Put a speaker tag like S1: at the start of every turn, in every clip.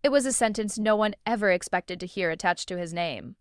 S1: It was a sentence no one ever expected to hear attached to his name.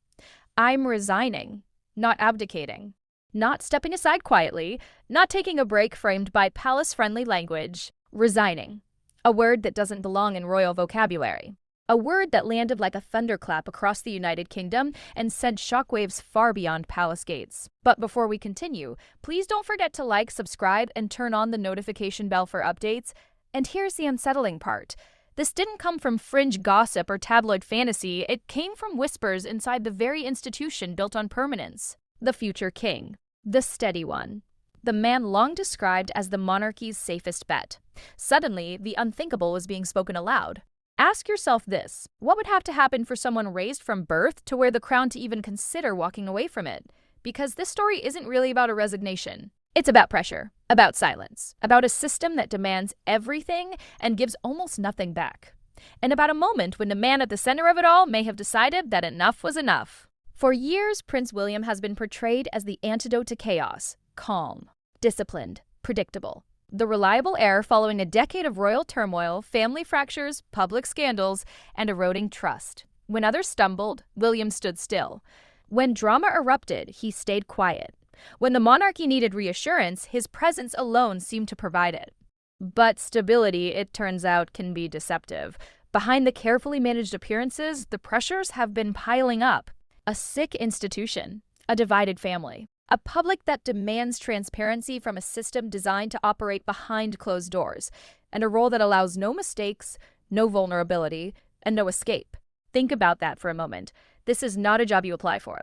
S1: I'm resigning, not abdicating, not stepping aside quietly, not taking a break framed by palace-friendly language. Resigning, a word that doesn't belong in royal vocabulary. A word that landed like a thunderclap across the United Kingdom and sent shockwaves far beyond palace gates. But before we continue, please don't forget to like, subscribe, and turn on the notification bell for updates. And here's the unsettling part. This didn't come from fringe gossip or tabloid fantasy, it came from whispers inside the very institution built on permanence. The future king. The steady one. The man long described as the monarchy's safest bet. Suddenly, the unthinkable was being spoken aloud. Ask yourself this: what would have to happen for someone raised from birth to wear the crown to even consider walking away from it? Because this story isn't really about a resignation. It's about pressure, about silence, about a system that demands everything and gives almost nothing back. And about a moment when the man at the center of it all may have decided that enough was enough. For years, Prince William has been portrayed as the antidote to chaos: calm, disciplined, predictable. The reliable heir following a decade of royal turmoil, family fractures, public scandals, and eroding trust. When others stumbled, William stood still. When drama erupted, he stayed quiet. When the monarchy needed reassurance, his presence alone seemed to provide it. But stability, it turns out, can be deceptive. Behind the carefully managed appearances, the pressures have been piling up. A sick institution, a divided family, a public that demands transparency from a system designed to operate behind closed doors, and a role that allows no mistakes, no vulnerability, and no escape. Think about that for a moment. This is not a job you apply for.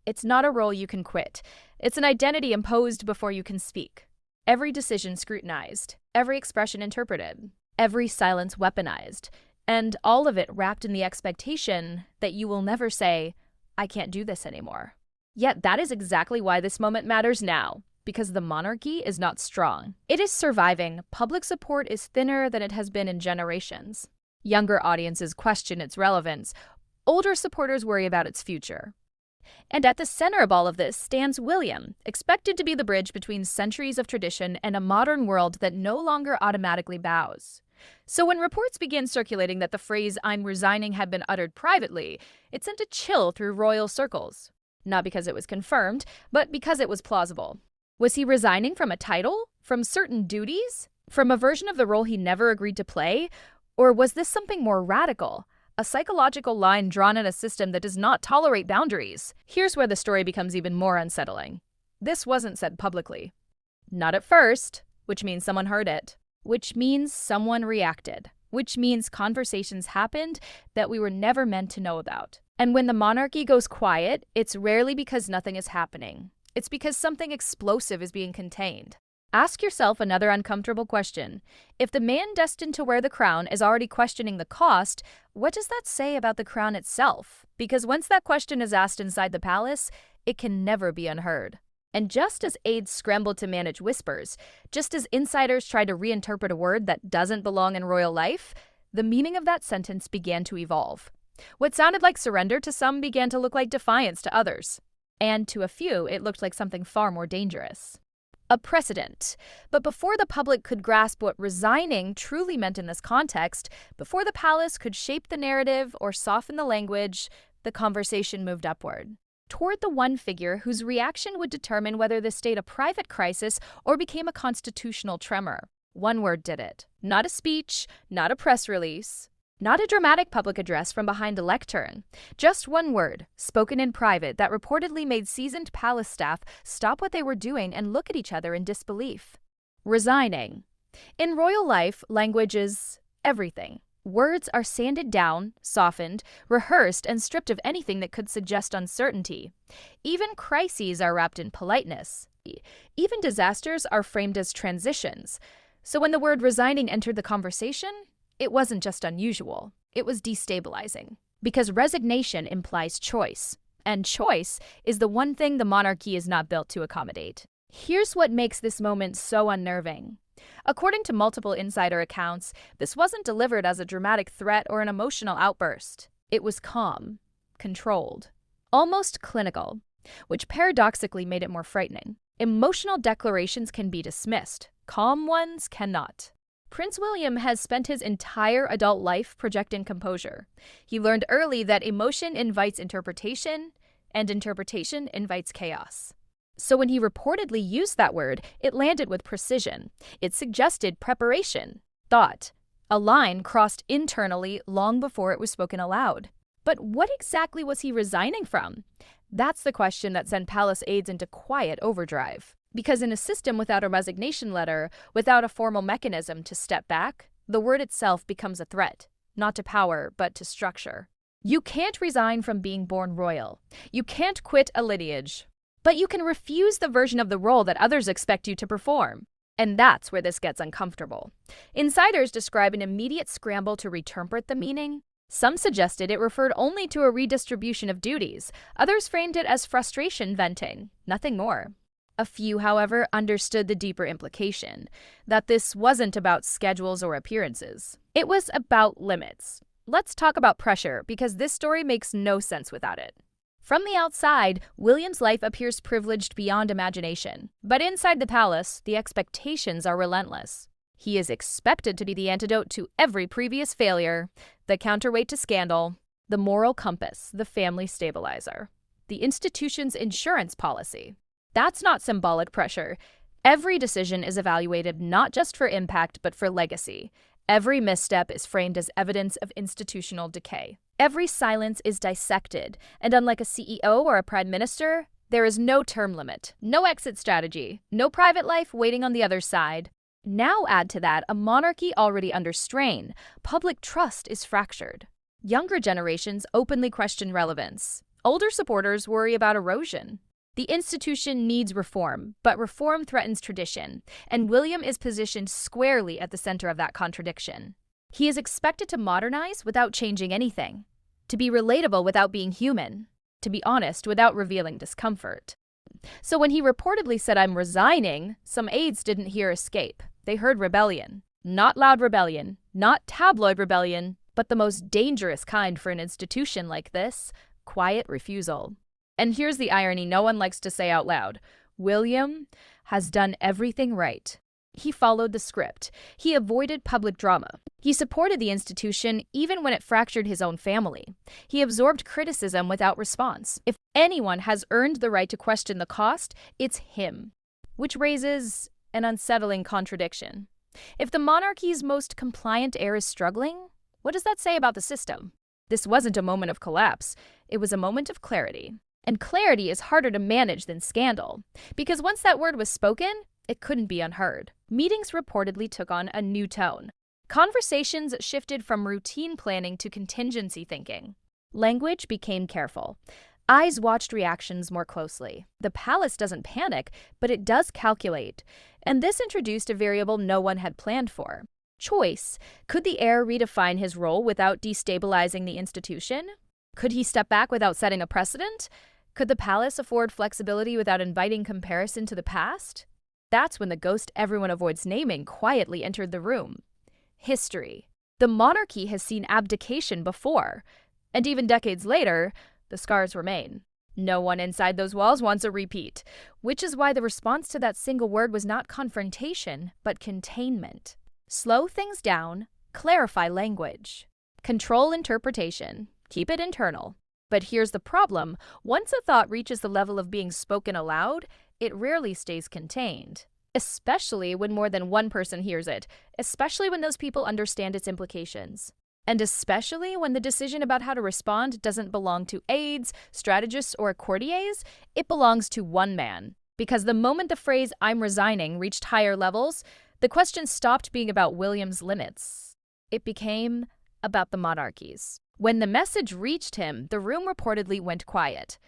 S1: It's not a role you can quit. It's an identity imposed before you can speak. Every decision scrutinized, every expression interpreted, every silence weaponized, and all of it wrapped in the expectation that you will never say, "I can't do this anymore." Yet that is exactly why this moment matters now, because the monarchy is not strong. It is surviving. Public support is thinner than it has been in generations. Younger audiences question its relevance. Older supporters worry about its future. And at the center of all of this stands William, expected to be the bridge between centuries of tradition and a modern world that no longer automatically bows. So when reports began circulating that the phrase "I'm resigning" had been uttered privately, it sent a chill through royal circles. Not because it was confirmed, but because it was plausible. Was he resigning from a title? From certain duties? From a version of the role he never agreed to play? Or was this something more radical? A psychological line drawn in a system that does not tolerate boundaries? Here's where the story becomes even more unsettling. This wasn't said publicly. Not at first, which means someone heard it. Which means someone reacted. Which means conversations happened that we were never meant to know about. And when the monarchy goes quiet, it's rarely because nothing is happening. It's because something explosive is being contained. Ask yourself another uncomfortable question. If the man destined to wear the crown is already questioning the cost, what does that say about the crown itself? Because once that question is asked inside the palace, it can never be unheard. And just as aides scrambled to manage whispers, just as insiders tried to reinterpret a word that doesn't belong in royal life, the meaning of that sentence began to evolve. What sounded like surrender to some began to look like defiance to others. And to a few, it looked like something far more dangerous. A precedent. But before the public could grasp what resigning truly meant in this context, before the palace could shape the narrative or soften the language, the conversation moved upward. Toward the one figure whose reaction would determine whether this stayed a private crisis or became a constitutional tremor. One word did it. Not a speech, not a press release. Not a dramatic public address from behind a lectern. Just one word, spoken in private, that reportedly made seasoned palace staff stop what they were doing and look at each other in disbelief. Resigning. In royal life, language is everything. Words are sanded down, softened, rehearsed, and stripped of anything that could suggest uncertainty. Even crises are wrapped in politeness. Even disasters are framed as transitions. So when the word resigning entered the conversation, it wasn't just unusual, it was destabilizing. Because resignation implies choice, and choice is the one thing the monarchy is not built to accommodate. Here's what makes this moment so unnerving. According to multiple insider accounts, this wasn't delivered as a dramatic threat or an emotional outburst. It was calm, controlled, almost clinical, which paradoxically made it more frightening. Emotional declarations can be dismissed, calm ones cannot. Prince William has spent his entire adult life projecting composure. He learned early that emotion invites interpretation, and interpretation invites chaos. So when he reportedly used that word, it landed with precision. It suggested preparation, thought. A line crossed internally long before it was spoken aloud. But what exactly was he resigning from? That's the question that sent palace aides into quiet overdrive. Because in a system without a resignation letter, without a formal mechanism to step back, the word itself becomes a threat, not to power, but to structure. You can't resign from being born royal. You can't quit a lineage. But you can refuse the version of the role that others expect you to perform. And that's where this gets uncomfortable. Insiders describe an immediate scramble to reinterpret the meaning. Some suggested it referred only to a redistribution of duties. Others framed it as frustration venting, nothing more. A few, however, understood the deeper implication, that this wasn't about schedules or appearances. It was about limits. Let's talk about pressure, because this story makes no sense without it. From the outside, William's life appears privileged beyond imagination. But inside the palace, the expectations are relentless. He is expected to be the antidote to every previous failure, the counterweight to scandal, the moral compass, the family stabilizer, the institution's insurance policy. That's not symbolic pressure. Every decision is evaluated not just for impact, but for legacy. Every misstep is framed as evidence of institutional decay. Every silence is dissected, and unlike a CEO or a prime minister, there is no term limit, no exit strategy, no private life waiting on the other side. Now add to that a monarchy already under strain. Public trust is fractured. Younger generations openly question relevance. Older supporters worry about erosion. The institution needs reform, but reform threatens tradition, and William is positioned squarely at the center of that contradiction. He is expected to modernize without changing anything, to be relatable without being human, to be honest without revealing discomfort. So when he reportedly said, "I'm resigning," some aides didn't hear escape. They heard rebellion. Not loud rebellion, not tabloid rebellion, but the most dangerous kind for an institution like this, quiet refusal. And here's the irony no one likes to say out loud. William has done everything right. He followed the script. He avoided public drama. He supported the institution even when it fractured his own family. He absorbed criticism without response. If anyone has earned the right to question the cost, it's him. Which raises an unsettling contradiction. If the monarchy's most compliant heir is struggling, what does that say about the system? This wasn't a moment of collapse. It was a moment of clarity. And clarity is harder to manage than scandal, because once that word was spoken, it couldn't be unheard. Meetings reportedly took on a new tone. Conversations shifted from routine planning to contingency thinking. Language became careful. Eyes watched reactions more closely. The palace doesn't panic, but it does calculate. And this introduced a variable no one had planned for. Choice. Could the heir redefine his role without destabilizing the institution? Could he step back without setting a precedent? Could the palace afford flexibility without inviting comparison to the past? That's when the ghost everyone avoids naming quietly entered the room. History. The monarchy has seen abdication before, and even decades later, the scars remain. No one inside those walls wants a repeat, which is why the response to that single word was not confrontation, but containment. Slow things down, clarify language, control interpretation, keep it internal. But here's the problem. Once a thought reaches the level of being spoken aloud, it rarely stays contained. Especially when more than one person hears it, especially when those people understand its implications. And especially when the decision about how to respond doesn't belong to aides, strategists, or courtiers, it belongs to one man. Because the moment the phrase "I'm resigning" reached higher levels, the question stopped being about William's limits. It became about the monarchy's. When the message reached him, the room reportedly went quiet.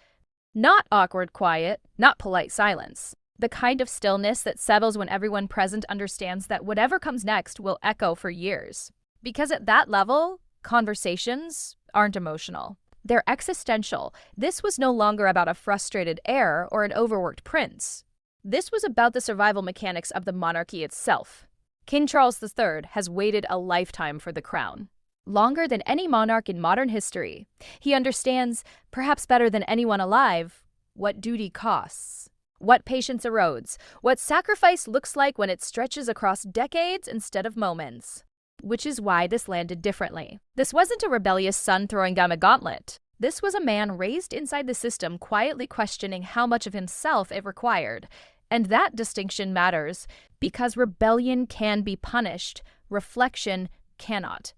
S1: Not awkward quiet, not polite silence. The kind of stillness that settles when everyone present understands that whatever comes next will echo for years. Because at that level, conversations aren't emotional. They're existential. This was no longer about a frustrated heir or an overworked prince. This was about the survival mechanics of the monarchy itself. King Charles III has waited a lifetime for the crown. Longer than any monarch in modern history. He understands, perhaps better than anyone alive, what duty costs. what patience erodes, what sacrifice looks like when it stretches across decades instead of moments. Which is why this landed differently. This wasn't a rebellious son throwing down a gauntlet. This was a man raised inside the system, quietly questioning how much of himself it required. And that distinction matters, because rebellion can be punished, reflection cannot.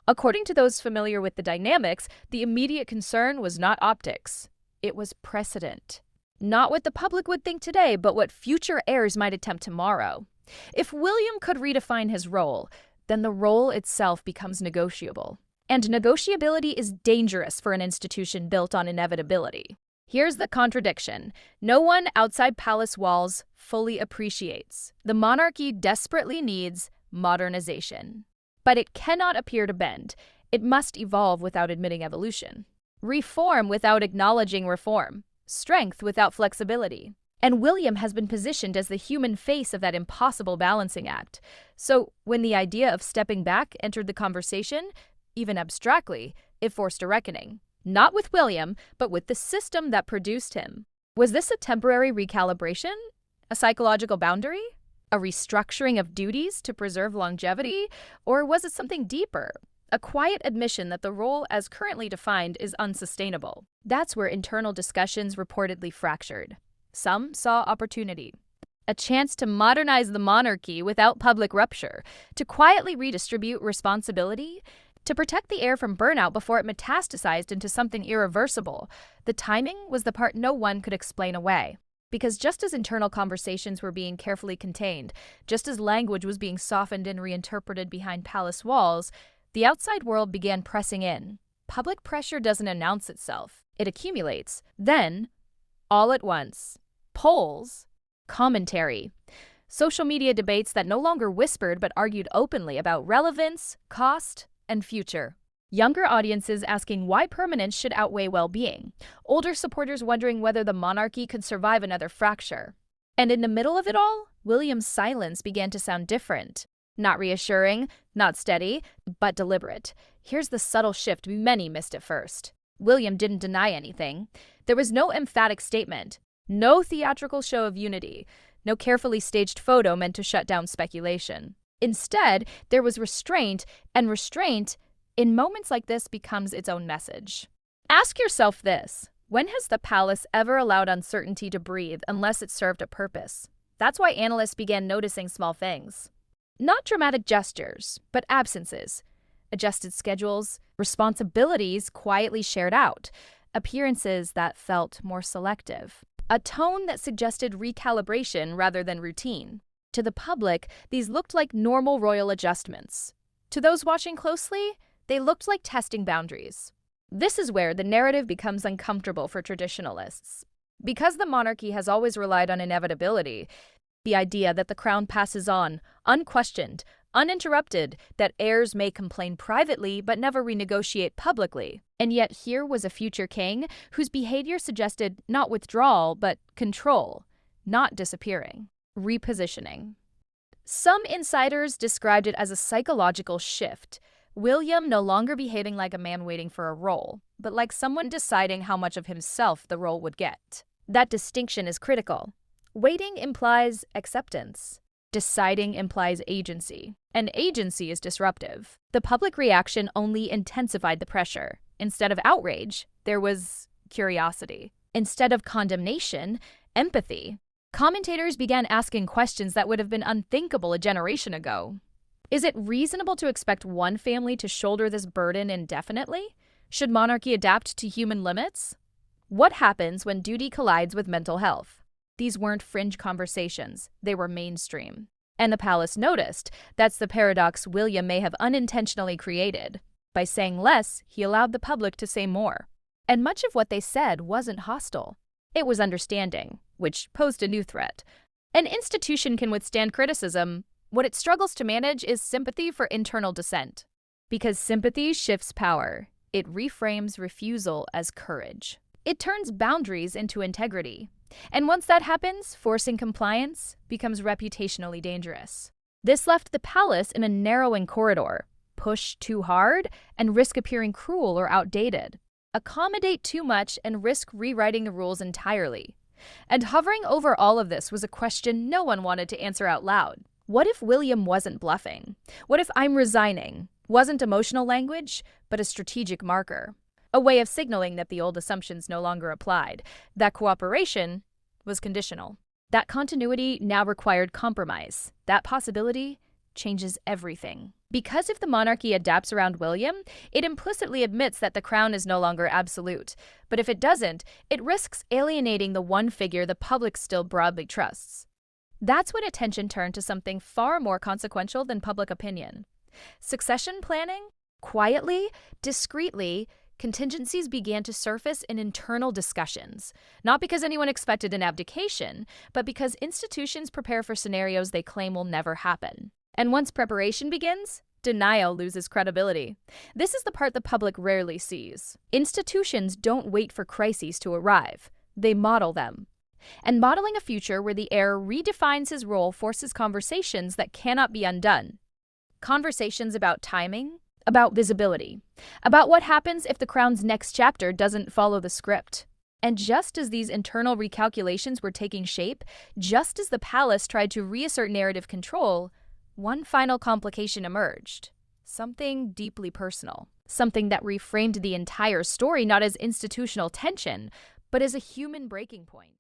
S1: According to those familiar with the dynamics, the immediate concern was not optics. It was precedent. Not what the public would think today, but what future heirs might attempt tomorrow. If William could redefine his role, then the role itself becomes negotiable. And negotiability is dangerous for an institution built on inevitability. Here's the contradiction. No one outside palace walls fully appreciates. The monarchy desperately needs modernization. But it cannot appear to bend. It must evolve without admitting evolution. Reform without acknowledging reform. Strength without flexibility. And William has been positioned as the human face of that impossible balancing act. So when the idea of stepping back entered the conversation, even abstractly, it forced a reckoning. Not with William, but with the system that produced him. Was this a temporary recalibration? A psychological boundary? A restructuring of duties to preserve longevity? Or was it something deeper? A quiet admission that the role as currently defined is unsustainable. That's where internal discussions reportedly fractured. Some saw opportunity. A chance to modernize the monarchy without public rupture, to quietly redistribute responsibility, to protect the heir from burnout before it metastasized into something irreversible. The timing was the part no one could explain away. Because just as internal conversations were being carefully contained, just as language was being softened and reinterpreted behind palace walls, the outside world began pressing in. Public pressure doesn't announce itself. It accumulates. Then, all at once, polls, commentary, social media debates that no longer whispered but argued openly about relevance, cost, and future. Younger audiences asking why permanence should outweigh well-being. Older supporters wondering whether the monarchy could survive another fracture. And in the middle of it all, William's silence began to sound different. Not reassuring, not steady, but deliberate. Here's the subtle shift many missed at first. William didn't deny anything. There was no emphatic statement, no theatrical show of unity, no carefully staged photo meant to shut down speculation. Instead, there was restraint, and restraint, in moments like this, becomes its own message. Ask yourself this: when has the palace ever allowed uncertainty to breathe unless it served a purpose? That's why analysts began noticing small things. Not dramatic gestures, but absences. Adjusted schedules, responsibilities quietly shared out, appearances that felt more selective. A tone that suggested recalibration rather than routine. To the public, these looked like normal royal adjustments. To those watching closely, they looked like testing boundaries. This is where the narrative becomes uncomfortable for traditionalists. Because the monarchy has always relied on inevitability, the idea that the crown passes on, unquestioned, uninterrupted, that heirs may complain privately but never renegotiate publicly. And yet here was a future king whose behavior suggested not withdrawal but control, not disappearing, repositioning. Some insiders described it as a psychological shift. William no longer behaving like a man waiting for a role, but like someone deciding how much of himself the role would get. That distinction is critical. Waiting implies acceptance. Deciding implies agency. And agency is disruptive. The public reaction only intensified the pressure. Instead of outrage, there was curiosity. Instead of condemnation, empathy. Commentators began asking questions that would have been unthinkable a generation ago. Is it reasonable to expect one family to shoulder this burden indefinitely? Should monarchy adapt to human limits? What happens when duty collides with mental health? These weren't fringe conversations, they were mainstream. And the palace noticed. That's the paradox William may have unintentionally created. By saying less, he allowed the public to say more. And much of what they said wasn't hostile. It was understanding, which posed a new threat. An institution can withstand criticism. What it struggles to manage is sympathy for internal dissent. Because sympathy shifts power. It reframes refusal as courage. It turns boundaries into integrity. And once that happens, forcing compliance becomes reputationally dangerous. This left the palace in a narrowing corridor. Push too hard and risk appearing cruel or outdated. Accommodate too much and risk rewriting the rules entirely. And hovering over all of this was a question no one wanted to answer out loud. What if William wasn't bluffing? What if "I'm resigning" wasn't emotional language, but a strategic marker? A way of signaling that the old assumptions no longer applied, that cooperation was conditional. That continuity now required compromise. That possibility changes everything. Because if the monarchy adapts around William, it implicitly admits that the crown is no longer absolute. But if it doesn't, it risks alienating the one figure the public still broadly trusts. That's when attention turned to something far more consequential than public opinion. Succession planning? Quietly, discreetly, contingencies began to surface in internal discussions, not because anyone expected an abdication, but because institutions prepare for scenarios they claim will never happen. And once preparation begins, denial loses credibility. This is the part the public rarely sees. Institutions don't wait for crises to arrive. They model them. And modeling a future where the heir redefines his role forces conversations that cannot be undone. Conversations about timing, about visibility, about what happens if the crown's next chapter doesn't follow the script. And just as these internal recalculations were taking shape, just as the palace tried to reassert narrative control, one final complication emerged. Something deeply personal. Something that reframed the entire story not as institutional tension, but as a human breaking point.